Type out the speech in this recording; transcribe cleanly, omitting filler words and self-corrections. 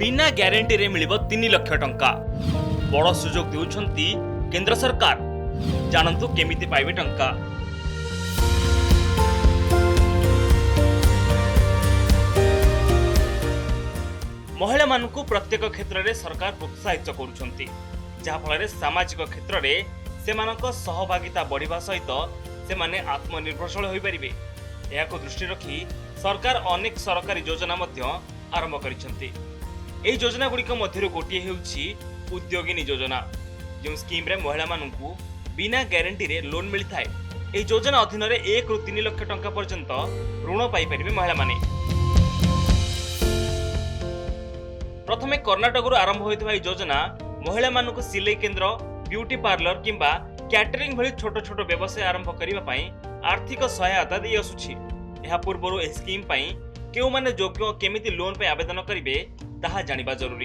बिना ग्यारंटी रे मिलिबो 3 लाख टंका। बड़ सुजोग देउछंती केंद्र सरकार। जानंतु केमिति पाइबे टंका। महिला मानकु प्रत्येक क्षेत्र में सरकार प्रोत्साहित करुछंती, जहा फल सामाजिक क्षेत्र में सेमानक सहभागिता बढ़िबा सहित सेमाने आत्मनिर्भरशील होई परिबे। एहाको दृष्टि रखी सरकार अनेक सरकारी योजना मध्य आरंभ करिसंती। एही योजना गुड़िक मध्यरु गोटिए हेउछि उद्योगिनी योजना, जो स्कीम रे महिला मानकु बिना ग्यारंटी रे लोन मिलथाय। एही योजना अधीन रे 1 रु 3 लाख टंका पर्यंत ऋण पाई परिबे महिला माने। प्रथमे कर्णाटक आरंभ होइतबा एही योजना महिला मानकु सिलाई केंद्र, ब्यूटी पार्लर किंबा कैटरिंग भली छोट छोट व्यवसाय आरंभ करिबा पई आर्थिक सहायता दै आसुछि। एहा पूर्वरु एही स्कीम पई केउ माने योग्य केमिति लोन पे आवेदन करिवे ताहा जानिबा जरूरी।